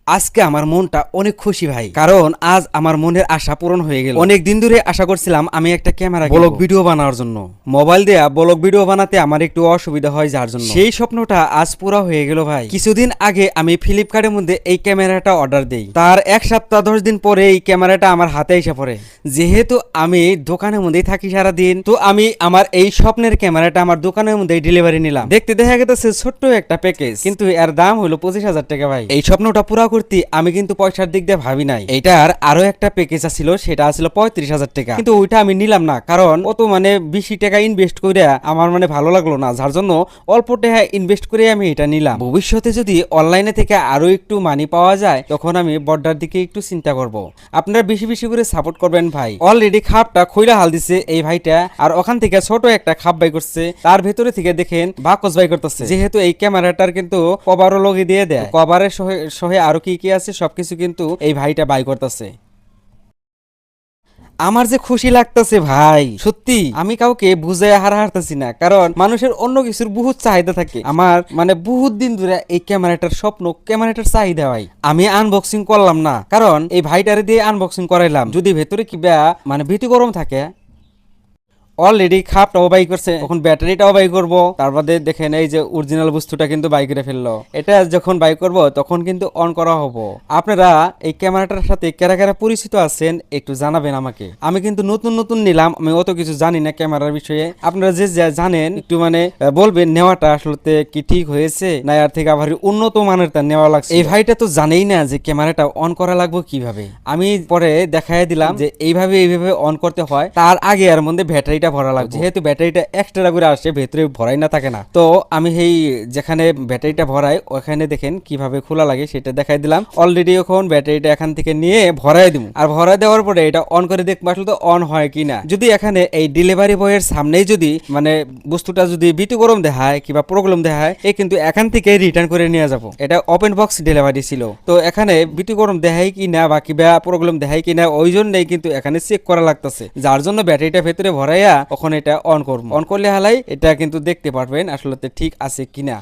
আজকে আমার মনটা অনেক খুশি ভাই, কারণ আজ আমার মনের আশা পূরণ হয়ে গেল। অনেক দিন ধরে আশা করছিলাম আমি একটা ক্যামেরা ব্লগ ভিডিও বানানোর জন্য। মোবাইল দেয়া ব্লগ ভিডিও বানাতে আমার একটু অসুবিধা হয়, যার জন্য সেই স্বপ্নটা আজ পুরো হয়ে গেল ভাই। কিছুদিন আগে আমি ফ্লিপকার্টের মধ্যে এই ক্যামেরাটা অর্ডার দেই, তার 1 সপ্তাহ 10 দিন পরে এই ক্যামেরাটা আমার হাতে এসে পড়ে। যেহেতু আমি দোকানের মধ্যেই থাকি সারা দিন, তো আমি আমার এই স্বপ্নের ক্যামেরাটা আমার দোকানের মধ্যেই ডেলিভারি নিলাম। দেখতে দেখা গেছে ছোট্ট একটা প্যাকেজ, কিন্তু এর দাম হলো 25,000 টাকা ভাই। এই স্বপ্নটা পুরো করতে আমি কিন্তু পয়সার দিক দিয়ে ভাবি নাই। এটার আরো একটা প্যাকেজ ছিল, সেটা ছিল 35,000 টাকা, কিন্তু ওইটা আমি নিলাম না, কারণ অত বেশি টাকা ইনভেস্ট করে আমার ভালো লাগলো না, যার জন্য অল্প টাকা ইনভেস্ট করে আমি এটা নিলাম। ভবিষ্যতে যদি অনলাইনে থেকে আরো একটু মানি পাওয়া যায়, তখন আমি বর্ডার দিকে একটু চিন্তা করব। আপনারা বেশি বেশি করে সাপোর্ট করবেন ভাই। অলরেডি খাপটা খইলা হাল দিছে এই ভাইটা, আর ওখান থেকে ছোট একটা খাপ বাই করছে, তার ভেতরে থেকে দেখেন বাকস বাই করতেছে। যেহেতু এই ক্যামেরাটার কিন্তু কভারও লগে দিয়ে দেয়, কভারের সহে আরো কি কি আছে সবকিছু কিন্তু এই ভাইটা বাই করতেছে। আমার যে খুশি লাগতেছে ভাই, সত্যি আমি কাউকে বুঝাই হারতেছি না, কারণ মানুষের অন্য কিছুর বহুত চাহিদা থাকে। আমার বহুত দিন ধরে এই ক্যামেরাটার স্বপ্ন, ক্যামেরাটার চাহিদা ভাই। আমি আনবক্সিং করলাম না, কারণ এই ভাইটারে দিয়ে আনবক্সিং করাইলাম, যদি ভেতরে কিবা ভীতি গরম থাকে। অলরেডি খাপটাও বাই করছে, এখন ব্যাটারিটাও বাই করবো, তারপরে দেখেন এই যে অরিজিনাল বস্তুটা কিন্তু বাই করে ফেললো। এটা যখন বাই করব তখন কিন্তু অন করা হবো। আপনারা এই ক্যামেরাটার সাথে কারা কারা পরিচিত আছেন একটু জানাবেন আমাকে। আমি কিন্তু নতুন নতুন নিলাম, আমি অত কিছু জানি না ক্যামেরার বিষয়ে। আপনারা যে জানেন একটু বলবেন নেওয়াটা আসলে কি ঠিক হয়েছে, না এর থেকে আবার উন্নত মানের তা নেওয়া লাগছে। এই ভাইটা তো জানেই না যে ক্যামেরাটা অন করা লাগবে কিভাবে। আমি পরে দেখাই দিলাম যে এইভাবে অন করতে হয়। তার আগে এর মধ্যে ব্যাটারি ভরা লাগবে, যেহেতু ব্যাটারিটা এক্সট্রা করে আসে, ভেতরে ভরাই না থাকে না। তো আমি এই যেখানে ব্যাটারিটা ভরাই ওখানে দেখেন কিভাবে খোলা লাগে সেটা দেখাই দিলাম। অলরেডি এখন ব্যাটারিটা এখান থেকে নিয়ে ভরাই দিব, আর ভরাই দেওয়ার পরে এটা অন করে দেখবো আসলে তো অন হয় কিনা। যদি এখানে এই ডেলিভারি বয়ের সামনেই যদি বস্তুটা যদি বিটু গরম দেখায় কিংবা প্রবলেম দেখায়, এ কিন্তু এখান থেকে রিটার্ন করে নিয়ে যাব। এটা ওপেন বক্স ডেলিভারি ছিল, তো এখানে বিটু গরম দেখায় কিনা বা কিবা প্রবলেম দেখায় কিনা ওই জন্যই কিন্তু এখানে চেক করা লাগতেছে, যার জন্য ব্যাটারিটা ভেতরে ভরাইয়া তখন এটা অন করব। অন করলে হালাই এটা কিন্তু দেখতে পারবেন আসলে ঠিক আছে কিনা।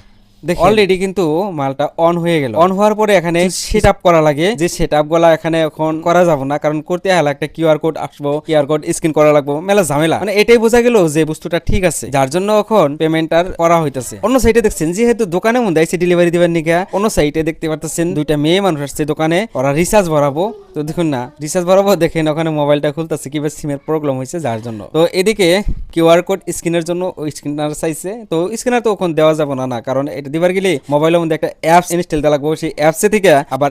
অলরেডি কিন্তু মালটা অন হয়ে গেল। অন হওয়ার পরে এখানে সেটআপ করা লাগে, যে সেটআপ গুলা এখানে এখন করা যাব না, কারণ করতে হলে একটা কিউআর কোড আসবো, কিউআর কোড স্ক্যান করা লাগবে, মেলা ঝামেলা। এটাই বোঝা গেল যে বস্তুটা ঠিক আছে, যার জন্য এখন পেমেন্টটা করা হইতাছে। অন্য সাইডে দেখছেন যেহেতু দোকানের মধ্যে আইছে ডেলিভারি দিবার নিকা, অন্য সাইডে দেখতে পারতেছেন দুইটা মেয়ে মানুষ আসছে দোকানে, ওরা রিচার্জ ভরাবো। তো দেখুন না রিচার্জ ভরাবো, দেখেন ওখানে মোবাইলটা খুলতেছে কিংবা সিমের প্রবলেম হয়েছে, যার জন্য। তো এদিকে কিউআর কোড স্ক্যানের জন্য ওই স্ক্যানার চাইছে, তো স্ক্যানার তো ওখানে দেওয়া যাবে না, কারণ এটা দিবার গেলে মোবাইলের মধ্যে একটা অ্যাপস ইনস্টল দেওয়া লাগবে, সেই অ্যাপসে থেকে আবার